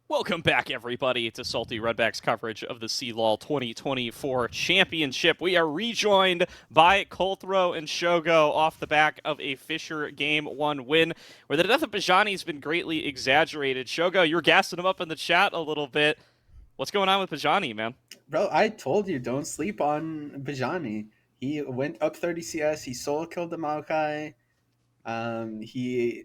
Welcome back, everybody, to Salty Runback's coverage of the CLOL 2024 Championship. We are rejoined by Colthrow and Shogo off the back of a Fisher Game 1 win, where the death of Bajani has been greatly exaggerated. Shogo, you were gassing him up in the chat a little bit. What's going on with Bajani, man? Bro, I told you, don't sleep on Bajani. He went up 30 CS, he solo killed the Maokai. He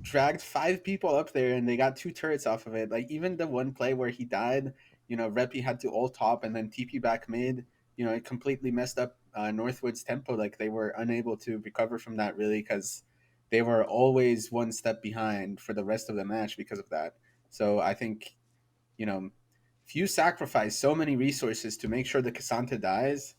dragged 5 people up there and they got 2 turrets off of it. Like, even the one play where he died, Repi had to ult top and then TP back mid. It completely messed up Northwood's tempo. Like, they were unable to recover from that really because they were always one step behind for the rest of the match because of that. So I think, if you sacrifice so many resources to make sure the Cassandra dies,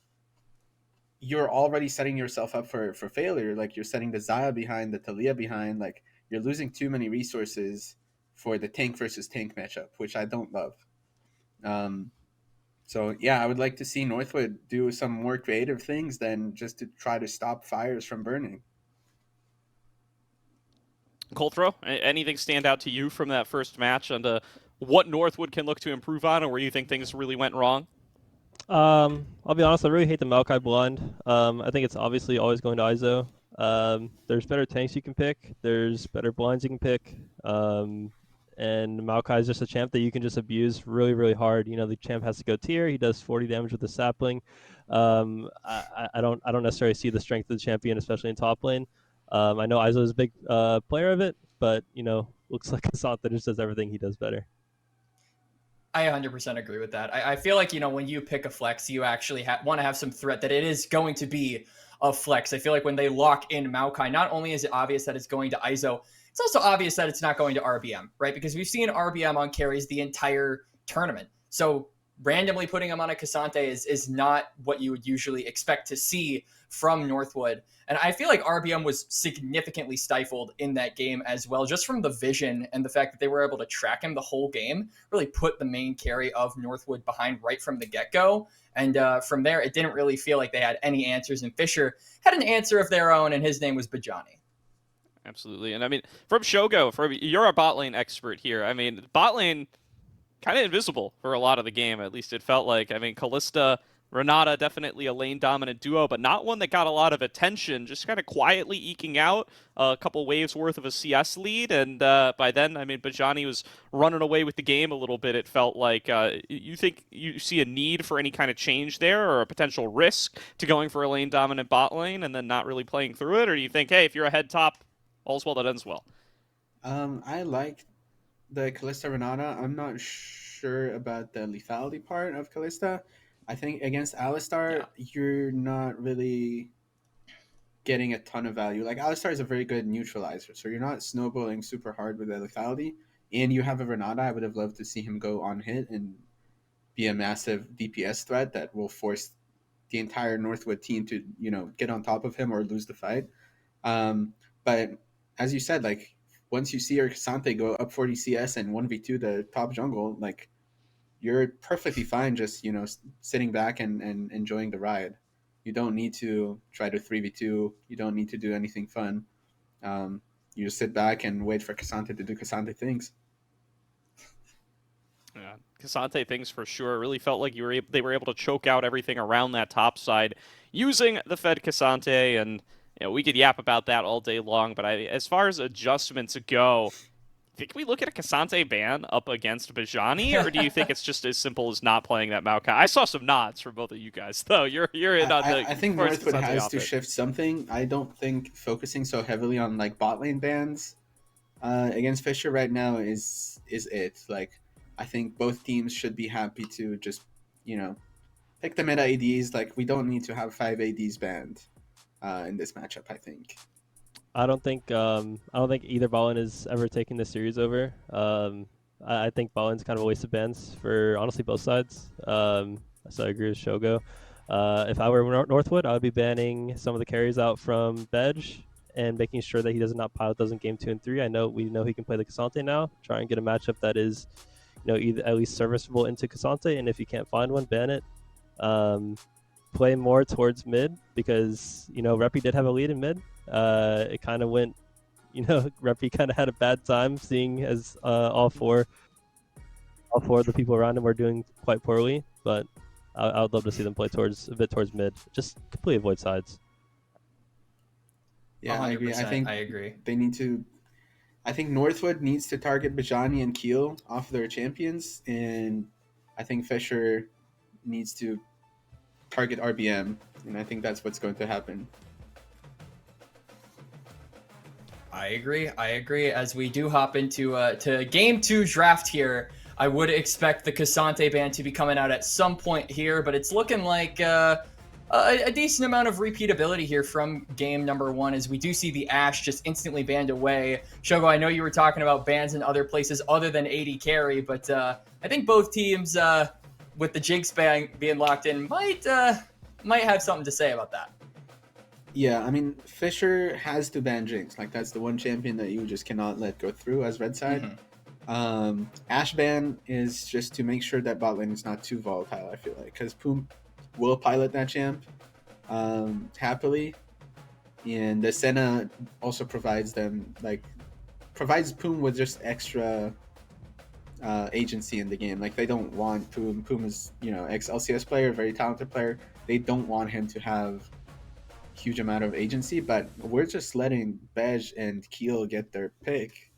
you're already setting yourself up for failure. Like, you're setting the Zaya behind, the Talia behind. Like, you're losing too many resources for the tank versus tank matchup, which I don't love. So yeah, I would like to see Northwood do some more creative things than just to try to stop fires from burning. Colthrow, anything stand out to you from that first match and what Northwood can look to improve on, or where you think things really went wrong? I'll be honest, I really hate the Maokai blind. I think it's obviously always going to ISO. There's better tanks you can pick. There's better blinds you can pick. And Maokai is just a champ that you can just abuse really, really hard. The champ has to go tier. He does 40 damage with the sapling. I don't necessarily see the strength of the champion, especially in top lane. I know ISO is a big player of it, but looks like Asante just does everything he does better. I 100% agree with that. I feel like, when you pick a flex, you actually want to have some threat that it is going to be a flex. I feel like when they lock in Maokai, not only is it obvious that it's going to ISO, it's also obvious that it's not going to RBM, right? Because we've seen RBM on carries the entire tournament. So randomly putting him on a Cassandra is not what you would usually expect to see from Northwood. And I feel like RBM was significantly stifled in that game as well, just from the vision and the fact that they were able to track him the whole game, really put the main carry of Northwood behind right from the get-go. And from there, it didn't really feel like they had any answers. And Fisher had an answer of their own, and his name was Bajani. Absolutely. And I mean, from Shogo, you're a bot lane expert here. I mean, bot lane kind of invisible for a lot of the game, at least it felt like. I mean, Kalista, Renata, definitely a lane-dominant duo, but not one that got a lot of attention, just kind of quietly eking out a couple waves worth of a CS lead, and by then, I mean, Bajani was running away with the game a little bit, it felt like. You think you see a need for any kind of change there, or a potential risk to going for a lane-dominant bot lane and then not really playing through it, or do you think, hey, if you're a head top, all's well that ends well? I like the Kalista Renata. I'm not sure about the lethality part of Kalista. I think against Alistar, you're not really getting a ton of value. Like, Alistar is a very good neutralizer, so you're not snowballing super hard with the lethality. And you have a Renata. I would have loved to see him go on hit and be a massive DPS threat that will force the entire Northwood team to, get on top of him or lose the fight. But as you said, like, once you see your Cassandra go up 40 CS and 1v2 the top jungle, like, you're perfectly fine just, sitting back and enjoying the ride. You don't need to try to 3v2. You don't need to do anything fun. You just sit back and wait for Cassandra to do Cassandra things. Yeah, Cassandra things for sure. It really felt like they were able to choke out everything around that top side using the fed Cassandra, and we could yap about that all day long, but as far as adjustments go, think we look at a Cassandra ban up against Bajani, or do you think it's just as simple as not playing that Maokai? I saw some nods from both of you guys, though. You're in on the. I think Northwood has to shift something. I don't think focusing so heavily on like bot lane bans against Fisher right now is it. Like, I think both teams should be happy to just pick the meta ADs. Like, we don't need to have 5 ADs banned in this matchup, I think. I don't think either bot lane is ever taking this series over. I think bot lane's kind of a waste of bans for honestly both sides. So I agree with Shogo. If I were Northwood, I would be banning some of the carries out from Bedge and making sure that he doesn't pilot those in game 2 and 3. We know he can play the Cassandra now. Try and get a matchup that is, either at least serviceable into Cassandra, and if you can't find one, ban it. play more towards mid because Reppy did have a lead in mid. It kind of went, Reppy kind of had a bad time seeing as all four of the people around him were doing quite poorly. But I would love to see them play a bit towards mid, just completely avoid sides. Yeah, I agree. 100%, I agree. They need to. I think Northwood needs to target Bajani and Keel off their champions, and I think Fisher needs to target RBM, and I think that's what's going to happen. I agree. As we do hop into to Game 2 draft here, I would expect the Cassante ban to be coming out at some point here, but it's looking like a decent amount of repeatability here from game number 1, as we do see the Ashe just instantly banned away. Shogo, I know you were talking about bans in other places other than AD carry, but I think both teams, with the Jinx ban being locked in, might have something to say about that. Yeah, I mean, Fisher has to ban Jinx. Like, that's the one champion that you just cannot let go through as red side. Ashe ban is just to make sure that bot lane is not too volatile, I feel like, because Poom will pilot that champ happily, and the Senna also provides Poom with just extra agency in the game. Like, they don't want Poom. Poom is, ex-LCS player, very talented player. They don't want him to have huge amount of agency, but we're just letting Bej and Keel get their pick.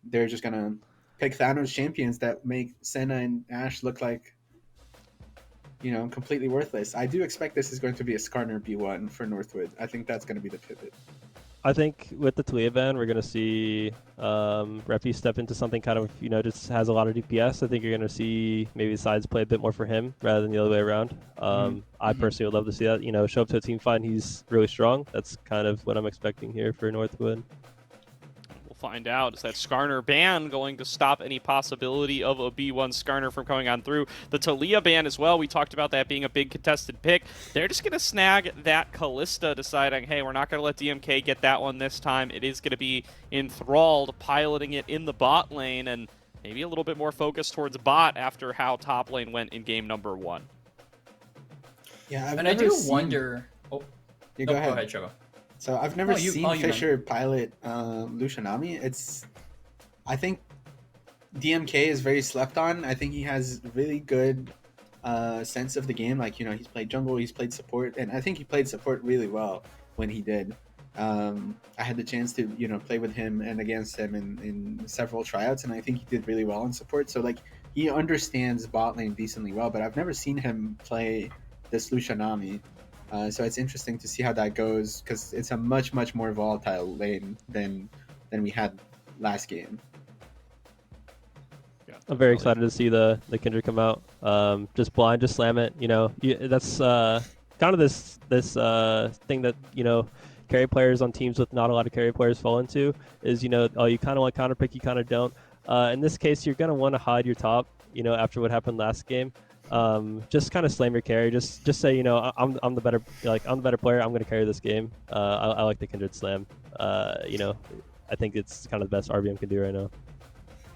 They're just gonna pick Thanos champions that make Senna and Ashe look like, completely worthless. I do expect this is going to be a Skarner B1 for Northwood. I think that's going to be the pivot. I think with the Talia ban, we're going to see Reppy step into something kind of, just has a lot of DPS. I think you're going to see maybe sides play a bit more for him rather than the other way around. I personally would love to see that. Show up to a team fight and he's really strong. That's kind of what I'm expecting here for Northwood. We'll find out. Is that Skarner ban going to stop any possibility of a B1 Skarner from coming on through? The Talia ban as well, we talked about that being a big contested pick. They're just going to snag that Kalista, deciding, hey, we're not going to let DMK get that one this time. It is going to be Enthralled piloting it in the bot lane, and maybe a little bit more focused towards bot after how top lane went in game number 1. Yeah, I do wonder... Oh, yeah, go ahead. Go ahead, Chogo. So I've never seen Fisher pilot Lucianami. I think DMK is very slept on. I think he has really good sense of the game. Like, he's played jungle, he's played support, and I think he played support really well when he did. I had the chance to, play with him and against him in several tryouts, and I think he did really well in support. So, like, he understands bot lane decently well, but I've never seen him play this Lucianami. So it's interesting to see how that goes, because it's a much, much more volatile lane than we had last game. Yeah, I'm very excited to see the Kindred come out. Just blind, just slam it. That's kind of this thing that carry players on teams with not a lot of carry players fall into is you kind of want counter pick, you kind of don't. In this case, you're gonna want to hide your top. After what happened last game. Just kind of slam your carry. Just say, I'm the better I'm the better player. I'm going to carry this game. I like the Kindred slam. I think it's kind of the best RBM can do right now.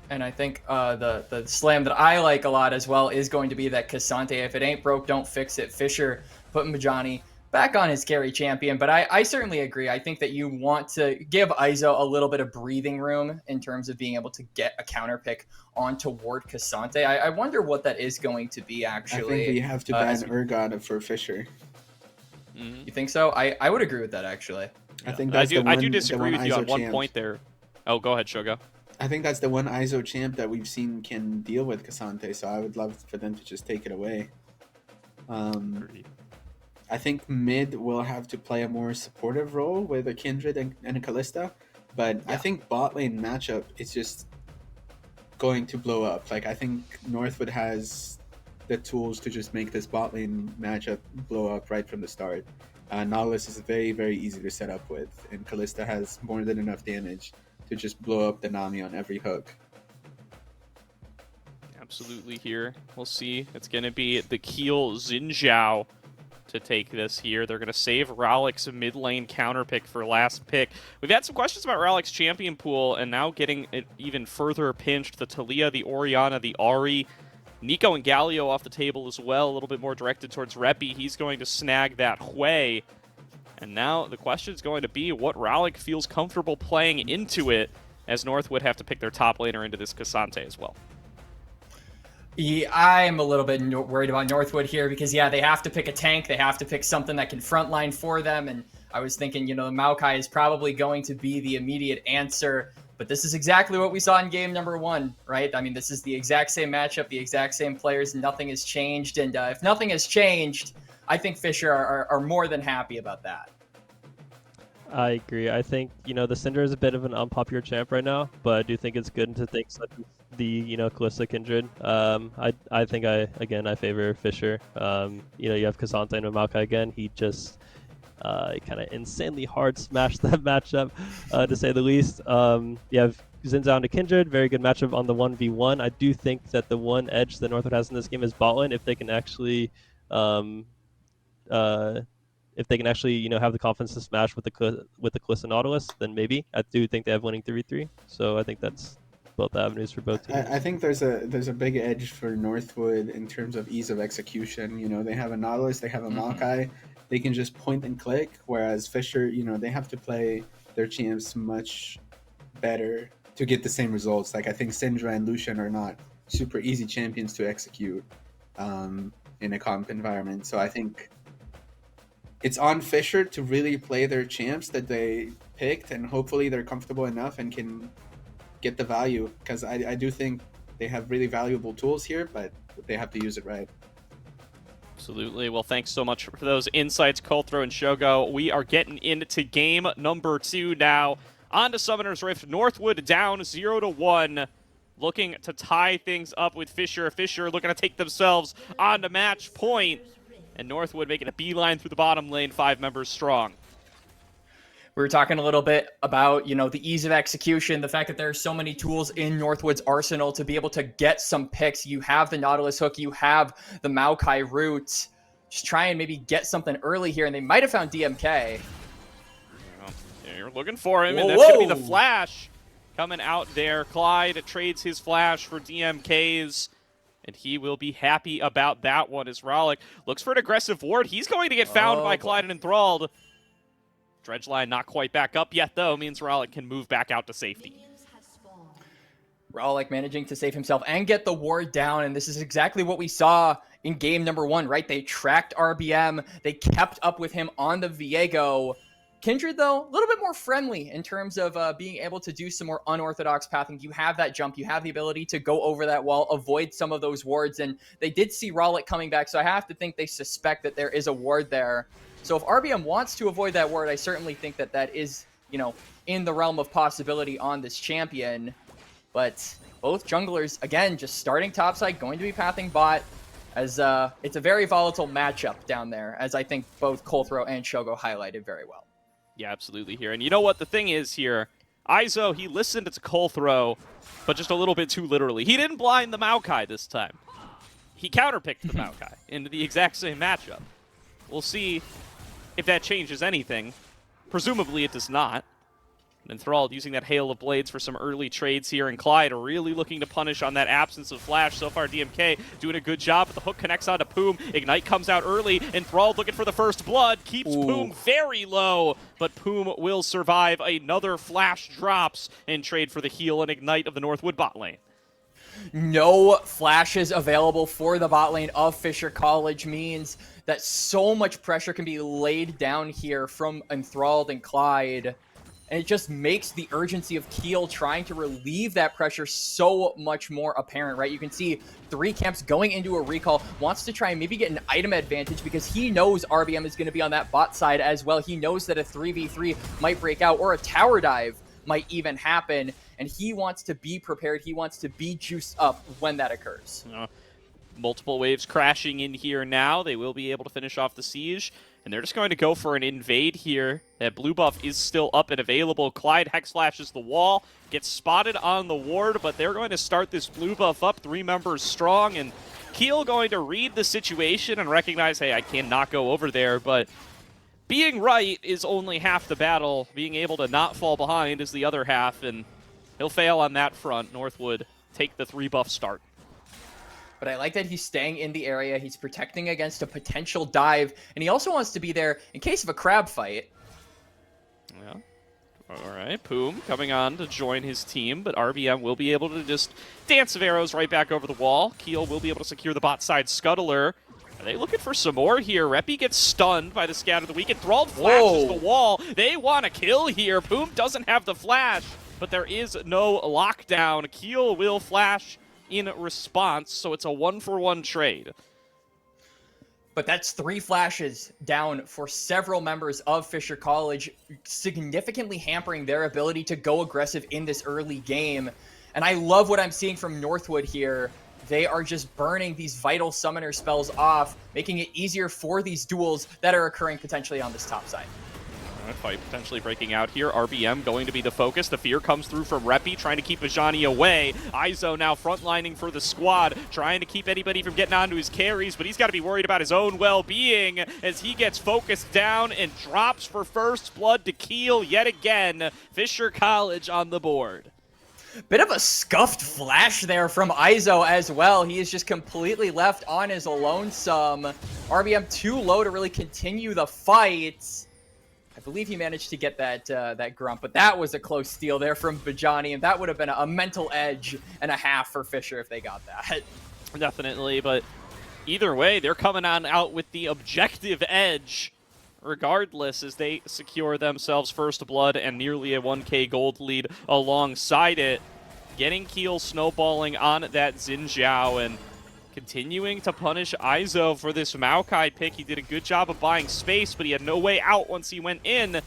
And I think the slam that I like a lot as well is going to be that Cassante. If it ain't broke, don't fix it. Fisher putting Majani back on his carry champion. But I certainly agree. I think that you want to give Iso a little bit of breathing room in terms of being able to get a counter pick on toward Cassante. I wonder what that is going to be, actually. I think we have to ban Urgot for Fisher. You think so? I would agree with that, actually. I think that's I do disagree with you on one point there. Oh, go ahead, Shogo. I think that's the one ISO champ that we've seen can deal with Cassante, so I would love for them to just take it away. I think mid will have to play a more supportive role with a Kindred and a Kalista, but I think bot lane matchup is just going to blow up. Like, I think Northwood has the tools to just make this bot lane matchup blow up right from the start. Nautilus is very, very easy to set up with, and Kalista has more than enough damage to just blow up the Nami on every hook. Absolutely here. We'll see. It's going to be the Keel Xinjiao to take this here. They're going to save Rowlick's mid lane counter pick for last pick. We've had some questions about Rowlick's champion pool, and now getting it even further pinched. The Talia, the Orianna, the Ahri. Nico and Galio off the table as well, a little bit more directed towards Reppy. He's going to snag that Hui. And now the question is going to be what Rallick feels comfortable playing into it, as Northwood have to pick their top laner into this Cassante as well. Yeah, I'm a little bit worried about Northwood here because, yeah, they have to pick a tank. They have to pick something that can frontline for them. And I was thinking, the Maokai is probably going to be the immediate answer. But this is exactly what we saw in game number 1, right? I mean, this is the exact same matchup, the exact same players. Nothing has changed. And if nothing has changed, I think Fisher are more than happy about that. I agree. I think, the Cinder is a bit of an unpopular champ right now, but I do think it's good to think such as the, Kalista Kindred. I think I favor Fisher. You have Cassante and Maokai again. He just kind of insanely hard smashed that matchup, to say the least. You have Zinzao to Kindred, very good matchup on the 1v1. I do think that the one edge that Northwood has in this game is bot lane, if they can actually have the confidence to smash with the Kalista Nautilus, then maybe. I do think they have winning 3v3, so I think that's both avenues for both teams. I think there's a big edge for Northwood in terms of ease of execution. They have a Nautilus, they have a Maokai, they can just point and click, whereas Fisher, they have to play their champs much better to get the same results. Like, I think Syndra and Lucian are not super easy champions to execute in a comp environment, so I think it's on Fisher to really play their champs that they picked, and hopefully they're comfortable enough and can get the value, because I do think they have really valuable tools here, but they have to use it right. Absolutely. Well, thanks so much for those insights, Kolthro and Shogo. We are getting into game number 2 now. On to Summoner's Rift. Northwood down 0-1. Looking to tie things up with Fisher. Fisher looking to take themselves on to match point. And Northwood making a beeline through the bottom lane, 5 members strong. We were talking a little bit about, the ease of execution, the fact that there are so many tools in Northwood's arsenal to be able to get some picks. You have the Nautilus hook, you have the Maokai root. Just try and maybe get something early here, and they might have found DMK. Yeah, you're looking for him, and that's going to be the flash coming out there. Clyde trades his flash for DMK's. And he will be happy about that one as Rallick looks for an aggressive ward. He's going to get found by Clyde and enthralled. Dredgeline not quite back up yet, though, means Rallick can move back out to safety. Rallick managing to save himself and get the ward down, and this is exactly what we saw in game number 1, right? They tracked RBM. They kept up with him on the Viego. Kindred, though, a little bit more friendly in terms of being able to do some more unorthodox pathing. You have that jump. You have the ability to go over that wall, avoid some of those wards, and they did see Rallick coming back, so I have to think they suspect that there is a ward there. So if RBM wants to avoid that ward, I certainly think that that is, in the realm of possibility on this champion. But both junglers, again, just starting topside, going to be pathing bot, as it's a very volatile matchup down there, as I think both Kolthro and Shogo highlighted very well. Yeah, absolutely here. And you know what the thing is here? Izo, he listened to Kolthro, but just a little bit too literally. He didn't blind the Maokai this time. He counterpicked the Maokai into the exact same matchup. We'll see if that changes anything. Presumably it does not. Enthralled using that Hail of Blades for some early trades here, and Clyde really looking to punish on that absence of flash. So far, DMK doing a good job, but the hook connects onto Poom. Ignite comes out early. Enthralled looking for the first blood. Keeps Poom very low, but Poom will survive. Another flash drops in trade for the heal and Ignite of the Northwood bot lane. No flashes available for the bot lane of Fisher College means that so much pressure can be laid down here from Enthralled and Clyde. And it just makes the urgency of Keel trying to relieve that pressure so much more apparent, right? You can see 3 camps going into a recall, wants to try and maybe get an item advantage because he knows RBM is going to be on that bot side as well. He knows that a 3v3 might break out or a tower dive might even happen, and he wants to be prepared. He wants to be juiced up when that occurs. Multiple waves crashing in here now. They will be able to finish off the siege. And they're just going to go for an invade here. That blue buff is still up and available. Clyde hex flashes the wall, gets spotted on the ward, but they're going to start this blue buff up, 3 members strong, and Keel going to read the situation and recognize, hey, I cannot go over there, but being right is only half the battle. Being able to not fall behind is the other half, and he'll fail on that front. Northwood take the 3 buff start. but I like that he's staying in the area. He's protecting against a potential dive, and he also wants to be there in case of a crab fight. Yeah. All right, Poom coming on to join his team, but RBM will be able to just dance of arrows right back over the wall. Keel will be able to secure the bot side scuttler. Are they looking for some more here? Reppy gets stunned by the scatter of the week. Enthralled flashes the wall. They want to kill here. Poom doesn't have the flash, but there is no lockdown. Keel will flash in response, so it's a 1-for-1 trade. But that's 3 flashes down for several members of Fisher College, significantly hampering their ability to go aggressive in this early game. And I love what I'm seeing from Northwood here. They are just burning these vital summoner spells off, making it easier for these duels that are occurring potentially on this top side. Fight potentially breaking out here. RBM going to be the focus. The fear comes through from Reppy, trying to keep Bajani away. Izo now frontlining for the squad, trying to keep anybody from getting onto his carries, but he's got to be worried about his own well-being as he gets focused down and drops for first blood to Keel yet again. Fisher College on the board. Bit of a scuffed flash there from Izo as well. He is just completely left on his lonesome. RBM too low to really continue the fight. I believe he managed to get that grunt, but that was a close steal there from Bajani, and that would have been a mental edge and a half for Fisher if they got that. Definitely, but either way, they're coming on out with the objective edge regardless as they secure themselves first blood and nearly a 1k gold lead alongside it. Getting Keel snowballing on that Xin Zhao and continuing to punish Izo for this Maokai pick. He did a good job of buying space, but he had no way out once he went in.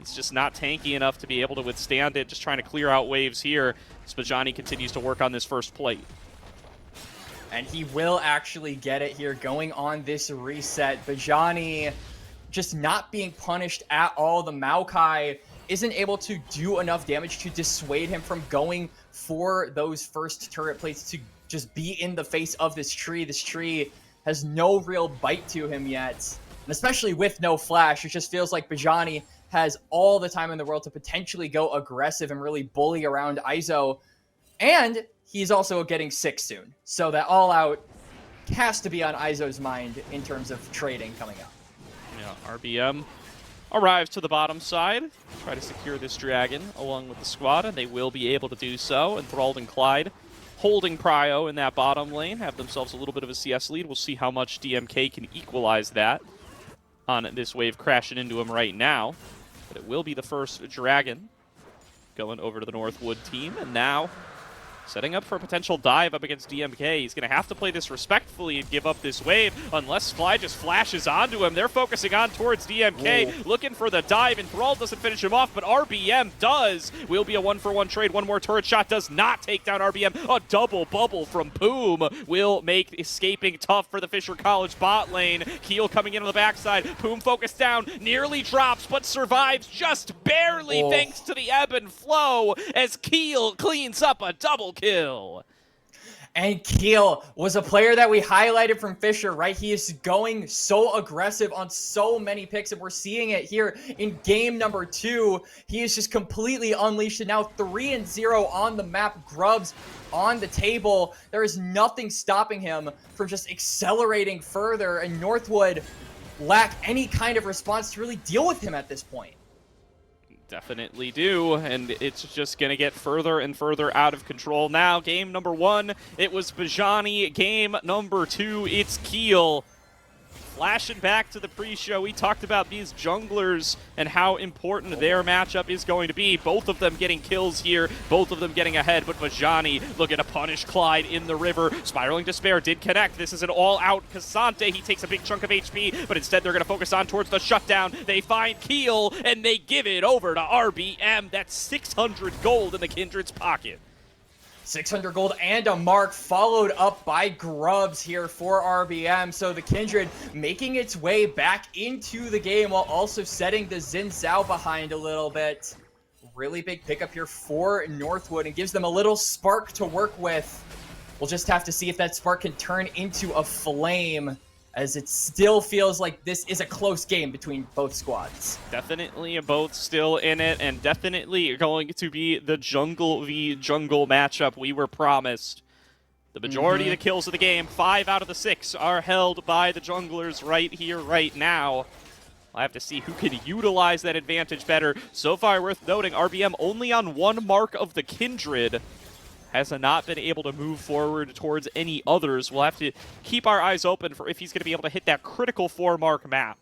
He's just not tanky enough to be able to withstand it, just trying to clear out waves here. Bajani continues to work on this first plate. And he will actually get it here going on this reset. Bajani just not being punished at all. The Maokai isn't able to do enough damage to dissuade him from going for those first turret plates to just be in the face of this tree. This tree has no real bite to him yet. And especially with no flash, it just feels like Bajani has all the time in the world to potentially go aggressive and really bully around Izo. And he's also getting sick soon. So that all out has to be on Izo's mind in terms of trading coming up. Yeah, RBM arrives to the bottom side, try to secure this dragon along with the squad, and they will be able to do so. Enthralled and Clyde holding Prio in that bottom lane, have themselves a little bit of a CS lead. We'll see how much DMK can equalize that on this wave crashing into him right now. But it will be the first dragon going over to the Northwood team, and now setting up for a potential dive up against DMK. He's going to have to play this respectfully and give up this wave unless Fly just flashes onto him. They're focusing on towards DMK, looking for the dive. Enthralled doesn't finish him off, but RBM does. Will be a 1-for-1 trade. One more turret shot does not take down RBM. A double bubble from Poom will make escaping tough for the Fisher College bot lane. Keel coming in on the backside. Poom focused down, nearly drops, but survives just barely thanks to the ebb and flow as Keel cleans up a double kill. And Keel was a player that we highlighted from Fisher, right? He is going so aggressive on so many picks, and we're seeing it here in game number 2. He is just completely unleashed, and now 3-0 on the map. Grubs on the table. There is nothing stopping him from just accelerating further, and Northwood lack any kind of response to really deal with him at this point. Definitely do, and it's just going to get further and further out of control now. Game number 1, it was Bajani. Game number 2, it's Keel. Flashing back to the pre-show, we talked about these junglers and how important their matchup is going to be. Both of them getting kills here, both of them getting ahead, but Bajani looking to punish Clyde in the river. Spiraling Despair did connect. This is an all-out Cassante. He takes a big chunk of HP, but instead they're going to focus on towards the shutdown. They find Keel, and they give it over to RBM. That's 600 gold in the Kindred's pocket. 600 gold and a mark, followed up by Grubs here for RBM. So the Kindred making its way back into the game while also setting the Xin Zhao behind a little bit. Really big pickup here for Northwood and gives them a little spark to work with. We'll just have to see if that spark can turn into a flame, as it still feels like this is a close game between both squads. Definitely both still in it, and definitely going to be the jungle v jungle matchup we were promised. The majority of the kills of the game, 5 out of the 6, are held by the junglers right here, right now. I'll have to see who can utilize that advantage better. So far, worth noting, RBM only on 1 mark of the Kindred, has not been able to move forward towards any others. We'll have to keep our eyes open for if he's going to be able to hit that critical 4-mark map.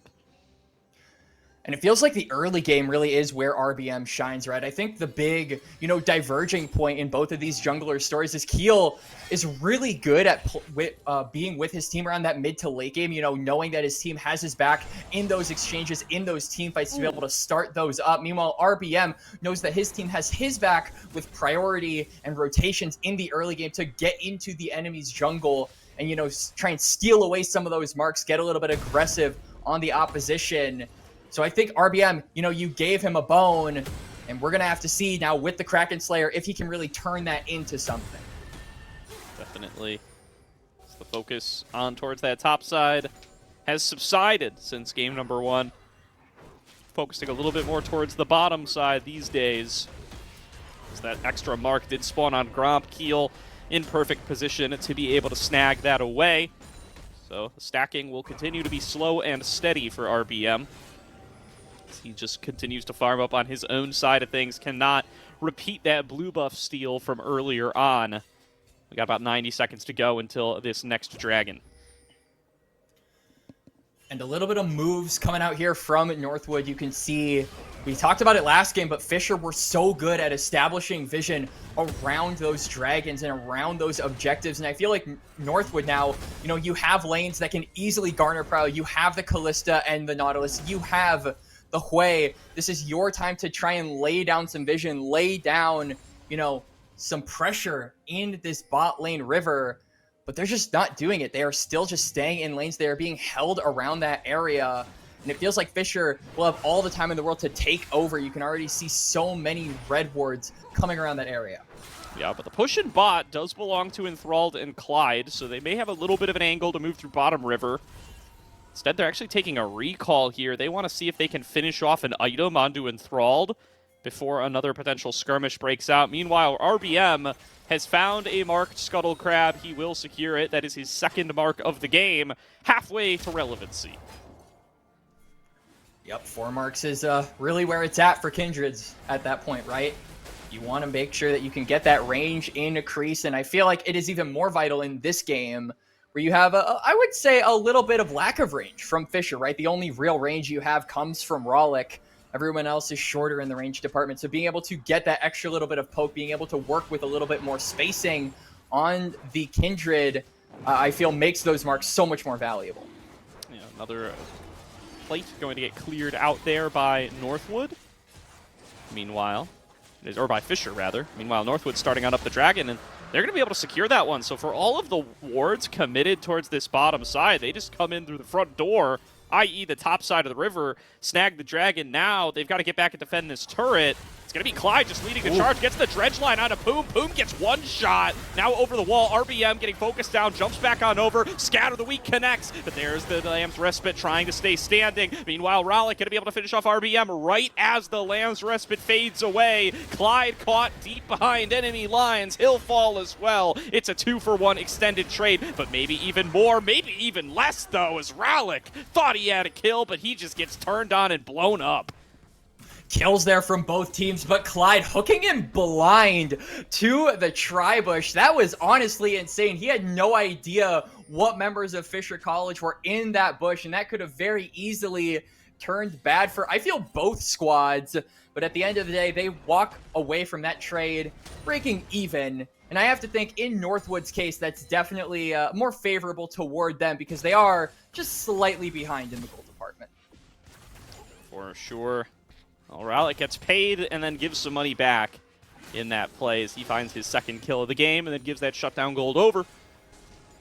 And it feels like the early game really is where RBM shines, right? I think the big, diverging point in both of these junglers' stories is CLOL is really good at being with his team around that mid to late game, knowing that his team has his back in those exchanges, in those team fights to be able to start those up. Meanwhile, RBM knows that his team has his back with priority and rotations in the early game to get into the enemy's jungle and, try and steal away some of those marks, get a little bit aggressive on the opposition. So I think RBM, you gave him a bone, and we're going to have to see now with the Kraken Slayer if he can really turn that into something. Definitely. The focus on towards that top side has subsided since game number 1. Focusing a little bit more towards the bottom side these days. As that extra mark did spawn on Gromp. CLOL in perfect position to be able to snag that away. So the stacking will continue to be slow and steady for RBM. He just continues to farm up on his own side of things, cannot repeat that blue buff steal from earlier on. We got about 90 seconds to go until this next dragon. And a little bit of moves coming out here from Northwood. You can see, we talked about it last game, but Fisher were so good at establishing vision around those dragons and around those objectives. And I feel like Northwood now, you have lanes that can easily garner prowl. You have the Callista and the Nautilus. You have the Hui. This is your time to try and lay down some vision, lay down, some pressure in this bot lane river, but they're just not doing it. They are still just staying in lanes. They are being held around that area, and it feels like Fisher will have all the time in the world to take over. You can already see so many red wards coming around that area. Yeah, but the push in bot does belong to Enthralled and Clyde, so they may have a little bit of an angle to move through bottom river. Instead, they're actually taking a recall here. They want to see if they can finish off an item onto Enthralled before another potential skirmish breaks out. Meanwhile, RBM has found a marked Scuttle Crab. He will secure it. That is his 2nd mark of the game, halfway to relevancy. Yep, 4 marks is really where it's at for Kindreds at that point, right? You want to make sure that you can get that range in a crease, and I feel like it is even more vital in this game where you have, I would say, a little bit of lack of range from Fisher, right? The only real range you have comes from Rollick. Everyone else is shorter in the range department. So being able to get that extra little bit of poke, being able to work with a little bit more spacing on the Kindred, I feel makes those marks so much more valuable. Yeah, another plate going to get cleared out there by Northwood. Meanwhile, or by Fisher, rather. Meanwhile, Northwood starting on up the dragon, and they're going to be able to secure that one. So for all of the wards committed towards this bottom side, they just come in through the front door, i.e. the top side of the river, snag the dragon. Now they've got to get back and defend this turret. It's going to be Clyde just leading the charge, gets the dredge line out of Poom. Poom gets one shot. Now over the wall, RBM getting focused down, jumps back on over, Scatter the Weak connects, but there's the Lamb's Respite trying to stay standing. Meanwhile, Rollick going to be able to finish off RBM right as the Lamb's Respite fades away. Clyde caught deep behind enemy lines. He'll fall as well. It's a 2-for-1 extended trade, but maybe even more, maybe even less though, as Rollick thought he had a kill, but he just gets turned on and blown up. Kills there from both teams, but Clyde hooking him blind to the Tribush. That was honestly insane. He had no idea what members of Fisher College were in that bush, and that could have very easily turned bad for, I feel, both squads. But at the end of the day, they walk away from that trade breaking even. And I have to think in Northwood's case, that's definitely more favorable toward them because they are just slightly behind in the gold department. For sure. Well, Rollick gets paid and then gives some money back in that play as he finds his 2nd kill of the game and then gives that shutdown gold over.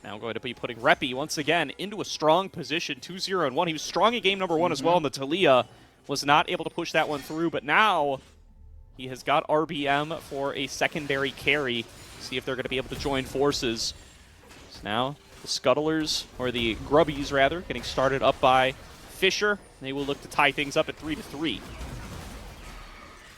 Now going to be putting Reppy once again into a strong position, 2-0-1. He was strong in game number 1 as well, and the Talia was not able to push that one through, but now he has got RBM for a secondary carry. See if they're going to be able to join forces. So now the Scuttlers, or the Grubbies rather, getting started up by Fisher. They will look to tie things up at 3-3.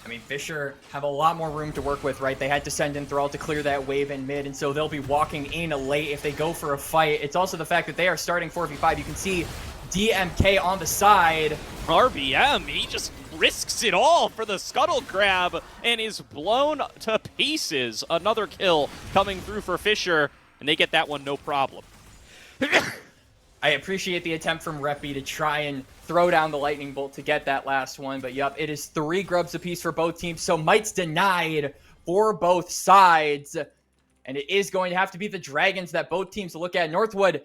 I mean, Fisher have a lot more room to work with, right? They had to send in Thrall to clear that wave in mid, and so they'll be walking in late if they go for a fight. It's also the fact that they are starting 4v5. You can see DMK on the side. RBM, he just risks it all for the scuttle grab and is blown to pieces. Another kill coming through for Fisher, and they get that one no problem. I appreciate the attempt from Reppy to try and throw down the lightning bolt to get that last one, but yep, it is 3 grubs apiece for both teams, so Might's denied for both sides, and it is going to have to be the Dragons that both teams look at. Northwood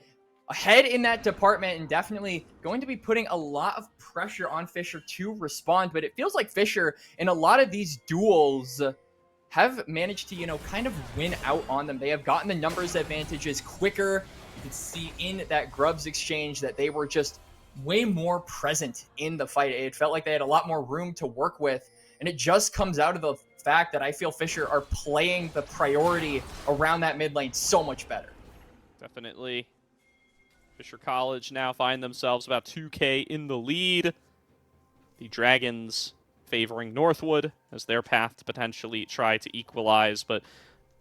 ahead in that department and definitely going to be putting a lot of pressure on Fisher to respond, but it feels like Fisher in a lot of these duels have managed to, kind of win out on them. They have gotten the numbers advantages quicker. You can see in that grubs exchange that they were just way more present in the fight. It felt like they had a lot more room to work with, and it just comes out of the fact that I feel Fisher are playing the priority around that mid lane so much better. Definitely. Fisher College now find themselves about 2K in the lead. The Dragons favoring Northwood as their path to potentially try to equalize, but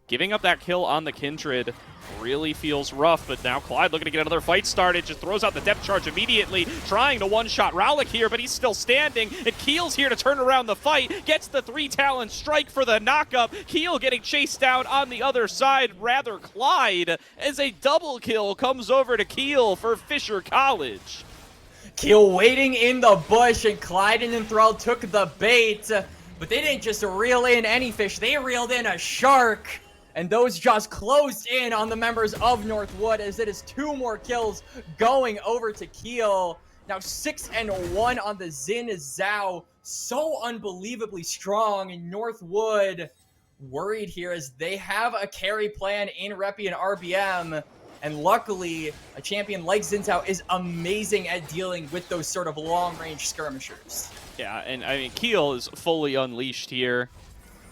giving up that kill on the Kindred really feels rough, but now Clyde looking to get another fight started, just throws out the depth charge immediately, trying to one-shot Rowlick here, but he's still standing, and Keel's here to turn around the fight, gets the 3-talon strike for the knockup. Keel getting chased down on the other side, rather Clyde, as a double kill comes over to Keel for Fisher College. Keel waiting in the bush, and Clyde and Enthrall took the bait, but they didn't just reel in any fish, they reeled in a shark. And those just closed in on the members of Northwood as it is 2 more kills going over to Keel. Now 6-1 on the Xin Zhao. So unbelievably strong. And Northwood worried here as they have a carry plan in Reppy and RBM. And luckily, a champion like Xin Zhao is amazing at dealing with those sort of long-range skirmishers. Yeah, and I mean, Keel is fully unleashed here.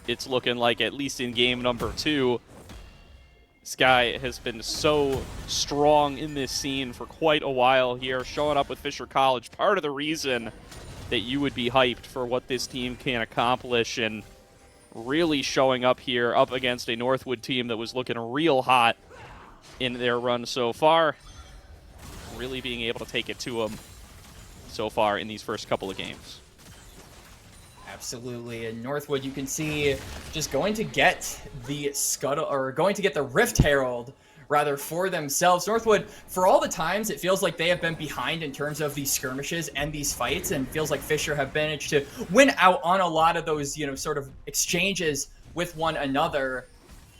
It's looking like, at least in game number 2, this guy has been so strong in this scene for quite a while here, showing up with Fisher College. Part of the reason that you would be hyped for what this team can accomplish, and really showing up here up against a Northwood team that was looking real hot in their run so far. Really being able to take it to them so far in these first couple of games. Absolutely, and Northwood, you can see just going to get the scuttle, or going to get the Rift Herald, rather, for themselves. Northwood, for all the times it feels like they have been behind in terms of these skirmishes and these fights, and feels like Fisher have managed to win out on a lot of those, sort of exchanges with one another.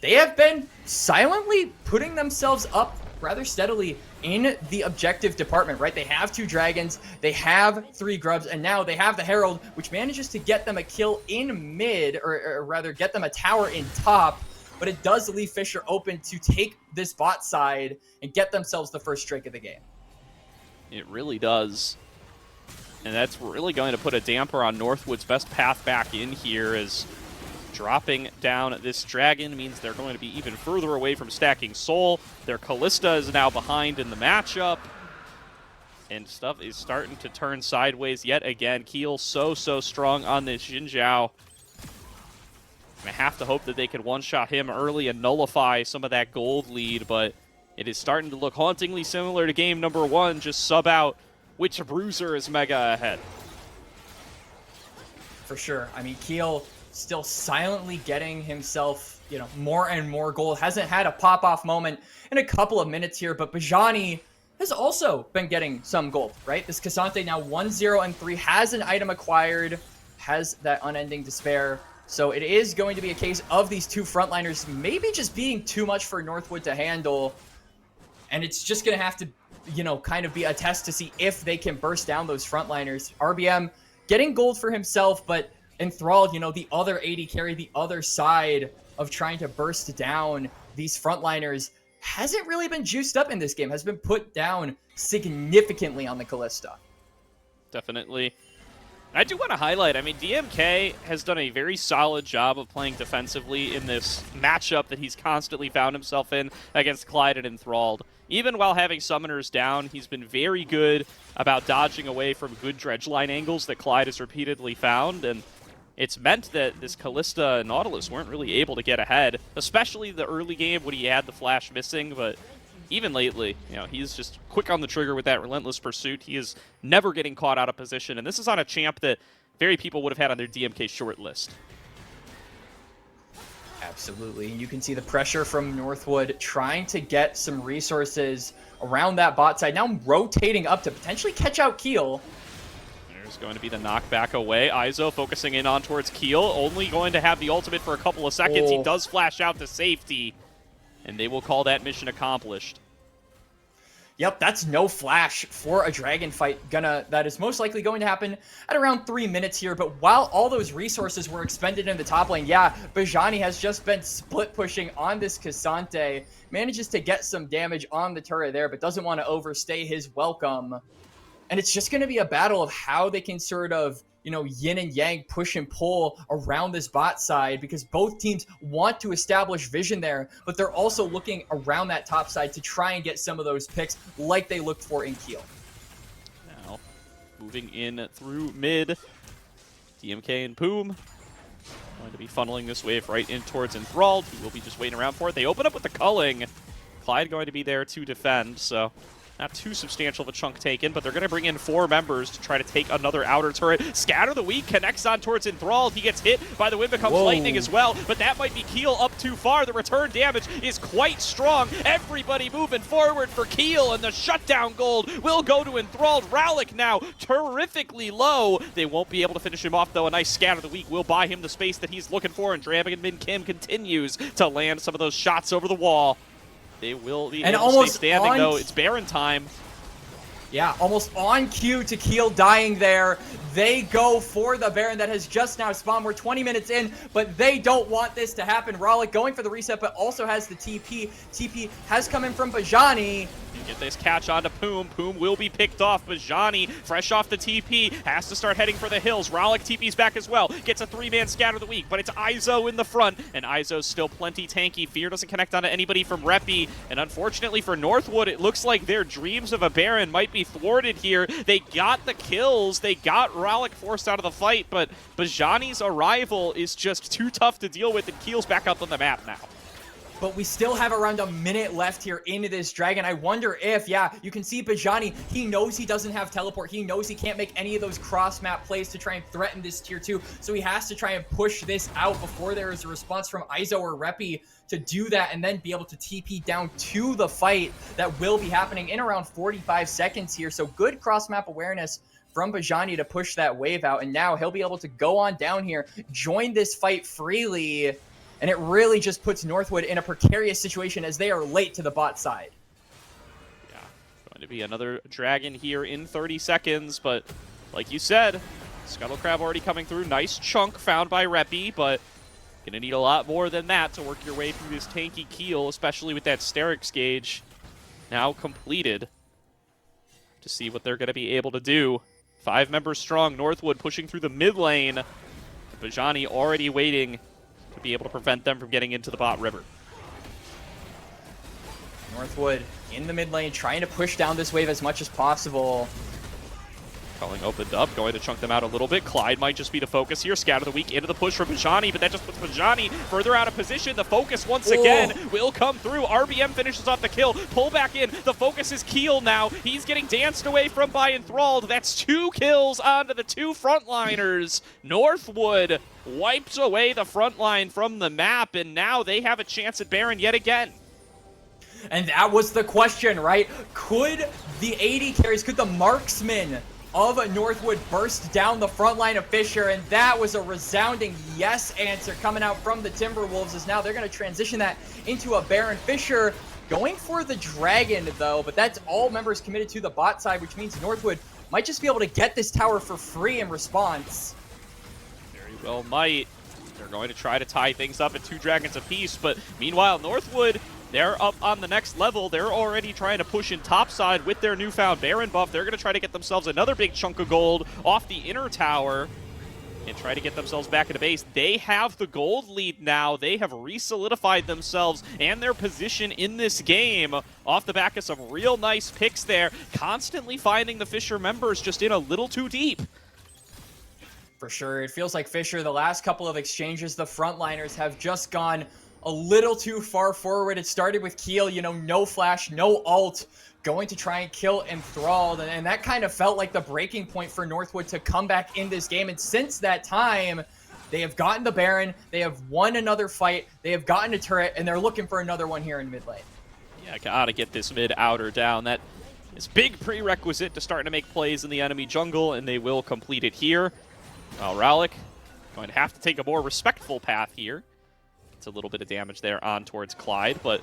They have been silently putting themselves up rather steadily in the objective department, right? They have 2 dragons, they have 3 grubs, and now they have the Herald, which manages to get them a kill in mid, or rather get them a tower in top, but it does leave Fisher open to take this bot side and get themselves the first strike of the game. It really does. And that's really going to put a damper on Northwood's best path back in here, as dropping down this dragon means they're going to be even further away from stacking soul. Their Callista is now behind in the matchup, and stuff is starting to turn sideways yet again. Keel so strong on this Xin Zhao. I have to hope that they can one-shot him early and nullify some of that gold lead, but it is starting to look hauntingly similar to game number 1. Just sub out which bruiser is mega ahead. For sure. I mean, Keel still silently getting himself, more and more gold. Hasn't had a pop-off moment in a couple of minutes here, but Bajani has also been getting some gold, right? This Cassante now 1-0-3, has an item acquired, has that unending despair. So it is going to be a case of these 2 frontliners maybe just being too much for Northwood to handle. And it's just going to have to, kind of be a test to see if they can burst down those frontliners. RBM getting gold for himself, but Enthralled, the other AD carry, the other side of trying to burst down these frontliners, hasn't really been juiced up in this game, has been put down significantly on the Callista. Definitely. I do want to highlight, I mean, DMK has done a very solid job of playing defensively in this matchup that he's constantly found himself in against Clyde and Enthralled. Even while having summoners down, he's been very good about dodging away from good dredge line angles that Clyde has repeatedly found, and it's meant that this Kalista and Nautilus weren't really able to get ahead, especially the early game when he had the flash missing, but even lately, you know, he's just quick on the trigger with that relentless pursuit. He is never getting caught out of position, and this is on a champ that very people would have had on their DMK short list. Absolutely. And you can see the pressure from Northwood trying to get some resources around that bot side. Now rotating up to potentially catch out Keel. There's going to be the knockback away. Izo focusing in on towards Keel, only going to have the ultimate for a couple of seconds. He does flash out to safety, and they will call that mission accomplished. Yep, that's no flash for a dragon fight. That is most likely going to happen at around 3 minutes here. But while all those resources were expended in the top lane, yeah, Bajani has just been split pushing on this Cassante. Manages to get some damage on the turret there, but doesn't want to overstay his welcome. And it's just going to be a battle of how they can sort of, you know, yin and yang, push and pull around this bot side, because both teams want to establish vision there, but they're also looking around that top side to try and get some of those picks like they looked for in Keel. Now, moving in through mid, DMK and Poom going to be funneling this wave right in towards Enthralled. He will be just waiting around for it. They open up with the culling. Clyde going to be there to defend, so not too substantial of a chunk taken, but they're going to bring in 4 members to try to take another outer turret. Scatter the Weak connects on towards Enthralled. He gets hit by the wind, becomes lightning as well, but that might be Keel up too far. The return damage is quite strong. Everybody moving forward for Keel, and the shutdown gold will go to Enthralled. Ralik now terrifically low. They won't be able to finish him off, though. A nice Scatter the Weak will buy him the space that he's looking for, and Dragon Min Kim continues to land some of those shots over the wall. They will be able to stay standing, though. It's Baron time. Yeah, almost on cue to Keel dying there. They go for the Baron that has just now spawned. We're 20 minutes in, but they don't want this to happen. Ralik going for the reset, but also has the TP. TP has come in from Bajani. You get this catch onto Poom. Poom will be picked off. Bajani, fresh off the TP, has to start heading for the hills. Ralik TP's back as well. Gets a 3-man Scatter the Weak, but it's Izo in the front, and Izo's still plenty tanky. Fear doesn't connect onto anybody from Reppy, and unfortunately for Northwood, it looks like their dreams of a Baron might be thwarted here. They got the kills. They got Ralik forced out of the fight, but Bajani's arrival is just too tough to deal with, and Keel's back up on the map now. But we still have around a minute left here into this dragon. I wonder if, yeah, you can see Bajani, he knows he doesn't have teleport. He knows he can't make any of those cross-map plays to try and threaten this tier 2. So he has to try and push this out before there is a response from Izo or Reppy to do that, and then be able to TP down to the fight that will be happening in around 45 seconds here. So good cross-map awareness from Bajani to push that wave out. And now he'll be able to go on down here, join this fight freely. And it really just puts Northwood in a precarious situation as they are late to the bot side. Yeah, going to be another dragon here in 30 seconds, but like you said, Scuttle Crab already coming through. Nice chunk found by Reppy, but gonna need a lot more than that to work your way through this tanky Keel, especially with that Sterix gauge now completed. To see what they're gonna be able to do. 5 members strong, Northwood pushing through the mid lane. Bajani already waiting to be able to prevent them from getting into the bot river. Northwood in the mid lane, trying to push down this wave as much as possible. Culling opened up, going to chunk them out a little bit. Clyde might just be the focus here. Scatter the Weak into the push from Bajani, but that just puts Bajani further out of position. The focus once again will come through. RBM finishes off the kill. Pull back in. The focus is Keel now. He's getting danced away from by Enthralled. That's 2 kills onto the 2 frontliners. Northwood wipes away the front line from the map, and now they have a chance at Baron yet again. And that was the question, right? Could the AD carries, could the marksmen of Northwood burst down the front line of Fisher? And that was a resounding yes answer coming out from the Timberwolves, as now they're going to transition that into a Baron. Fisher going for the Dragon, though, but that's all members committed to the bot side, which means Northwood might just be able to get this tower for free in response. Very well might. They're going to try to tie things up at 2 dragons apiece, but meanwhile, Northwood, they're up on the next level. They're already trying to push in topside with their newfound Baron buff. They're going to try to get themselves another big chunk of gold off the inner tower and try to get themselves back into base. They have the gold lead now. They have re-solidified themselves and their position in this game off the back of some real nice picks there. Constantly finding the Fisher members just in a little too deep. For sure. It feels like Fisher, the last couple of exchanges, the frontliners have just gone a little too far forward. It started with Keel, no flash, no ult, going to try and kill Enthralled. And that kind of felt like the breaking point for Northwood to come back in this game. And since that time, they have gotten the Baron, they have won another fight, they have gotten a turret, and they're looking for another one here in mid lane. Yeah, gotta get this mid outer down. That is big prerequisite to starting to make plays in the enemy jungle, and they will complete it here. Well, Rowlick going to have to take a more respectful path here. It's a little bit of damage there on towards Clyde, but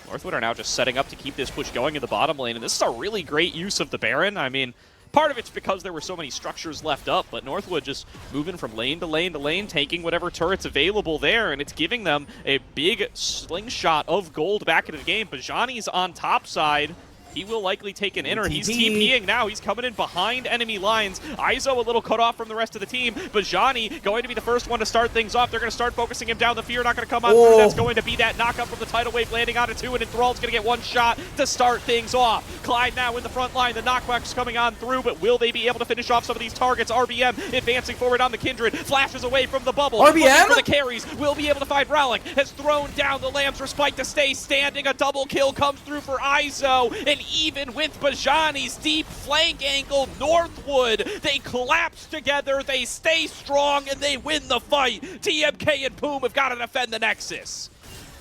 Northwood are now just setting up to keep this push going in the bottom lane, and this is a really great use of the Baron. I mean, part of it's because there were so many structures left up, but Northwood just moving from lane to lane to lane, taking whatever turret's available there, and it's giving them a big slingshot of gold back into the game. Bajani's on top side. He will likely take an inner. He's TPing now. He's coming in behind enemy lines. Izo a little cut off from the rest of the team. Bajani going to be the first one to start things off. They're going to start focusing him down. The fear not going to come on through. That's going to be that knockup from the tidal wave landing onto 2, and Enthralled's going to get one shot to start things off. Clyde now in the front line. The knockback's coming on through, but will they be able to finish off some of these targets? RBM advancing forward on the Kindred. Flashes away from the bubble. RBM? For the carries. Will be able to find Rowlick. Has thrown down the Lamb's Respite to stay standing. A double kill comes through for Izo, and even with Bajani's deep flank angle, Northwood, they collapse together, they stay strong, and they win the fight. TMK and Poom have got to defend the Nexus.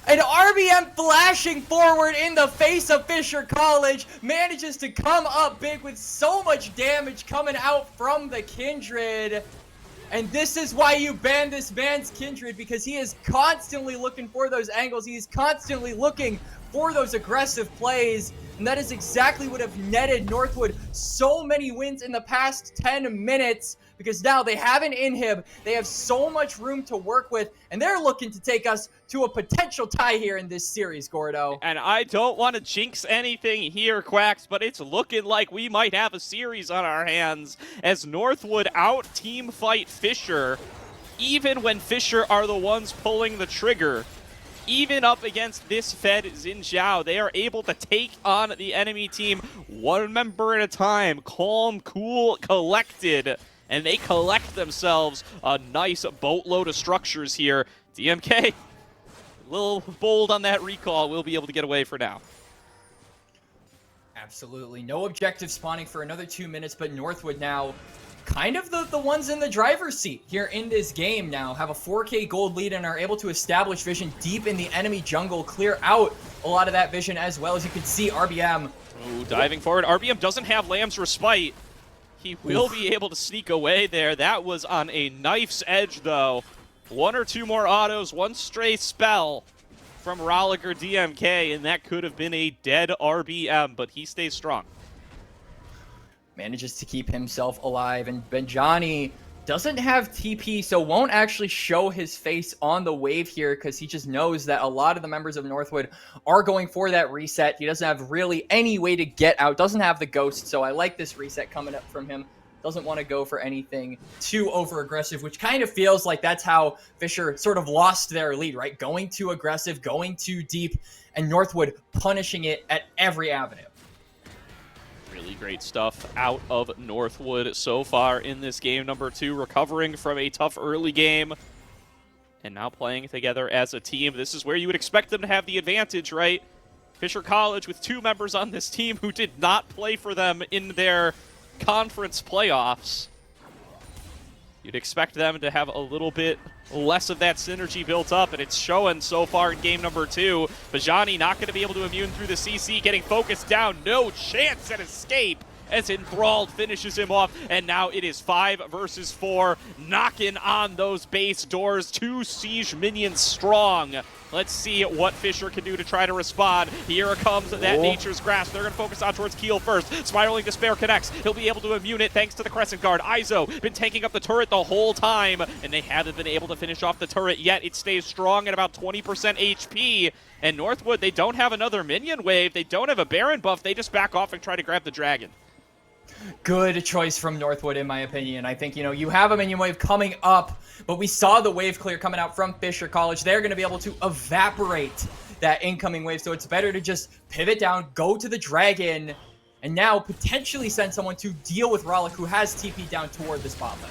And RBM flashing forward in the face of Fisher College manages to come up big with so much damage coming out from the Kindred. And this is why you ban this man's Kindred, because he is constantly looking for those angles. He is constantly looking for those aggressive plays. And that is exactly what have netted Northwood so many wins in the past 10 minutes, because now they have an inhib, they have so much room to work with, and they're looking to take us to a potential tie here in this series, Gordo. And I don't want to jinx anything here, Quacks, but it's looking like we might have a series on our hands as Northwood out-team fight Fisher, even when Fisher are the ones pulling the trigger. Even up against this fed Xin Zhao, they are able to take on the enemy team one member at a time, calm, cool, collected, and they collect themselves a nice boatload of structures here. DMK, a little bold on that recall, will be able to get away for now. Absolutely. No objective spawning for another 2 minutes, but Northwood now kind of the ones in the driver's seat here in this game now. Have a 4K gold lead and are able to establish vision deep in the enemy jungle, clear out a lot of that vision as well. As you can see, RBM. Ooh, diving forward. RBM doesn't have Lamb's Respite. He will be able to sneak away there. That was on a knife's edge, though. 1 or 2 more autos, 1 stray spell from Rowlick or DMK, and that could have been a dead RBM, but he stays strong. Manages to keep himself alive, and Benjani doesn't have TP, so won't actually show his face on the wave here, because he just knows that a lot of the members of Northwood are going for that reset. He doesn't have really any way to get out, doesn't have the ghost, so I like this reset coming up from him. Doesn't want to go for anything too over-aggressive, which kind of feels like that's how Fisher sort of lost their lead, right? Going too aggressive, going too deep, and Northwood punishing it at every avenue. Really great stuff out of Northwood so far in this game number 2, recovering from a tough early game and now playing together as a team. This is where you would expect them to have the advantage, right? Fisher College with 2 members on this team who did not play for them in their conference playoffs. You'd expect them to have a little bit less of that synergy built up, and it's showing so far in game number 2. Bajani not going to be able to immune through the CC, getting focused down. No chance at escape as Enthralled finishes him off, and now it is 5 versus 4, knocking on those base doors. 2 siege minions strong. Let's see what Fisher can do to try to respond. Here comes that Nature's Grasp. They're going to focus on towards Keel first. Spiraling Despair connects. He'll be able to immune it thanks to the Crescent Guard. Izo been tanking up the turret the whole time, and they haven't been able to finish off the turret yet. It stays strong at about 20% HP. And Northwood, they don't have another minion wave. They don't have a Baron buff. They just back off and try to grab the dragon. Good choice from Northwood, in my opinion. I think, you have a minion wave coming up, but we saw the wave clear coming out from Fisher College. They're going to be able to evaporate that incoming wave, so it's better to just pivot down, go to the dragon, and now potentially send someone to deal with Rowlick, who has TP down toward the spot lane.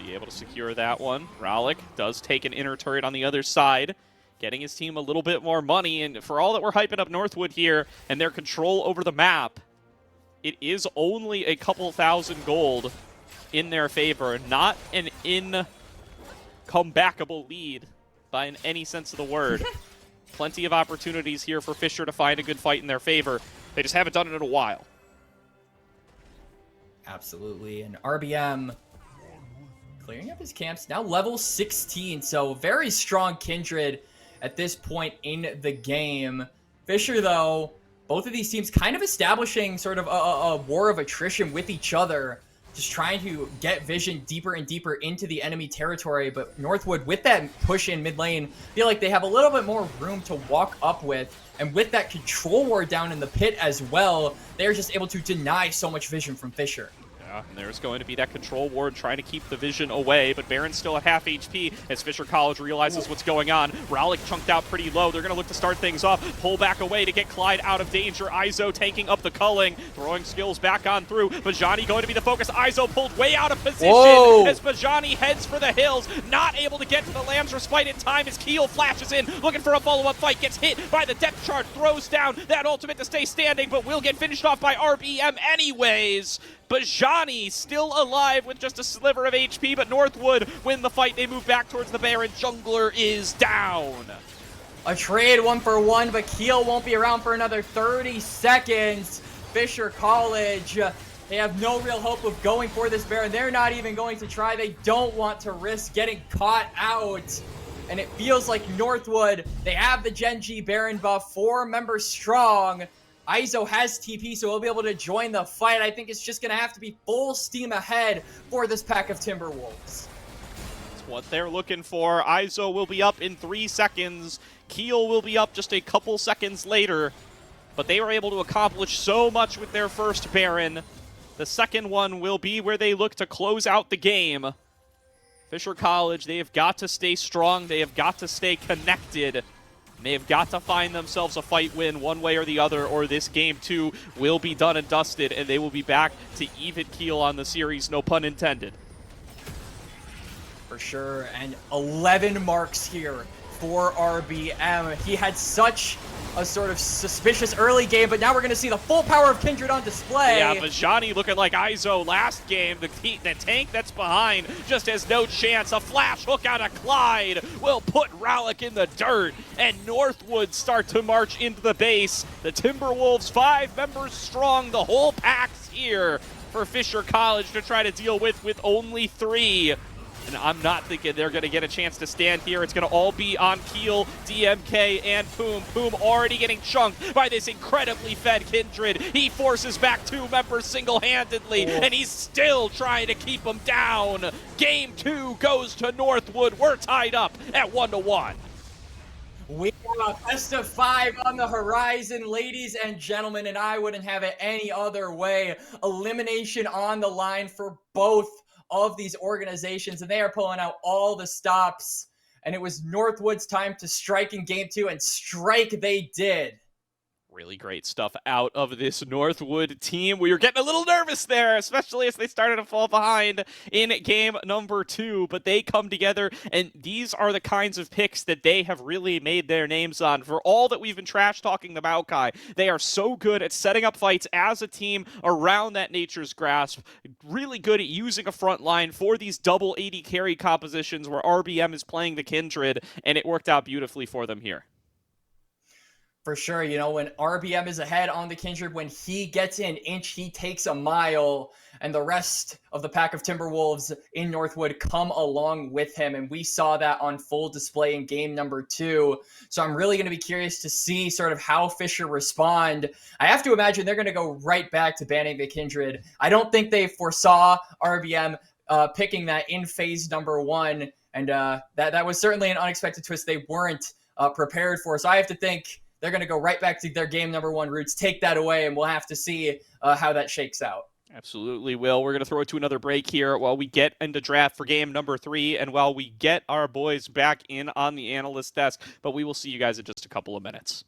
be able to secure that one. Ralik does take an inner turret on the other side, getting his team a little bit more money. And for all that we're hyping up Northwood here and their control over the map, it is only a couple thousand gold in their favor, not an comebackable lead by in any sense of the word. Plenty of opportunities here for Fisher to find a good fight in their favor. They just haven't done it in a while. Absolutely. And RBM clearing up his camps, now level 16. So very strong Kindred at this point in the game. Fisher, though, both of these teams kind of establishing sort of a war of attrition with each other, just trying to get vision deeper and deeper into the enemy territory. But Northwood, with that push in mid lane, feel like they have a little bit more room to walk up with. And with that control ward down in the pit as well, they're just able to deny so much vision from Fisher. And there's going to be that control ward trying to keep the vision away, but Baron's still at half HP as Fisher College realizes what's going on. Ralik chunked out pretty low. They're going to look to start things off, pull back away to get Clyde out of danger. Izo tanking up the culling, throwing skills back on through. Bajani going to be the focus. Izo pulled way out of position as Bajani heads for the hills, not able to get to the Lamb's Respite in time as Keel flashes in, looking for a follow-up fight, gets hit by the depth chart, throws down that ultimate to stay standing, but will get finished off by RBM anyways. Bajani still alive with just a sliver of HP, but Northwood win the fight. They move back towards the Baron. Jungler is down. A trade 1-for-1, but Keel won't be around for another 30 seconds. Fisher College, they have no real hope of going for this Baron. They're not even going to try. They don't want to risk getting caught out. And it feels like Northwood, they have the Genji Baron buff, 4 members strong. Izo has TP, so he'll be able to join the fight. I think it's just going to have to be full steam ahead for this pack of Timberwolves. That's what they're looking for. Izo will be up in 3 seconds. Keel will be up just a couple seconds later. But they were able to accomplish so much with their first Baron. The second one will be where they look to close out the game. Fisher College, they have got to stay strong. They have got to stay connected. They have got to find themselves a fight win one way or the other, or this game too will be done and dusted, and they will be back to even keel on the series, no pun intended. For sure, and 11 marks here for RBM. He had such a sort of suspicious early game, but now we're going to see the full power of Kindred on display. Yeah, Bajani looking like Izo last game. The tank that's behind just has no chance. A flash hook out of Clyde will put Ralik in the dirt, and Northwood start to march into the base. The Timberwolves, 5 members strong. The whole pack's here for Fisher College to try to deal with only 3. And I'm not thinking they're going to get a chance to stand here. It's going to all be on Keel, DMK, and Poom. Poom already getting chunked by this incredibly fed Kindred. He forces back 2 members single-handedly, and he's still trying to keep them down. Game 2 goes to Northwood. We're tied up at 1-1. We have a best of 5 on the horizon, ladies and gentlemen, and I wouldn't have it any other way. Elimination on the line for both of these organizations, and they are pulling out all the stops, and it was Northwood's time to strike in game 2, and strike they did. Really great stuff out of this Northwood team. We were getting a little nervous there, especially as they started to fall behind in game number 2, but they come together, and these are the kinds of picks that they have really made their names on. For all that we've been trash-talking the Maokai, they are so good at setting up fights as a team around that Nature's Grasp, really good at using a front line for these double 80 carry compositions where RBM is playing the Kindred, and it worked out beautifully for them here. For sure, you know, when RBM is ahead on the Kindred, when he gets an inch, he takes a mile, and the rest of the pack of Timberwolves in Northwood come along with him, and we saw that on full display in game number 2. So I'm really going to be curious to see sort of how Fisher respond. I have to imagine they're going to go right back to banning the Kindred. I don't think they foresaw RBM picking that in phase number 1, and that was certainly an unexpected twist they weren't prepared for. So I have to think they're going to go right back to their game number 1 roots, take that away, and we'll have to see how that shakes out. Absolutely, Will. We're going to throw it to another break here while we get into draft for game number 3 and while we get our boys back in on the analyst desk, but we will see you guys in just a couple of minutes.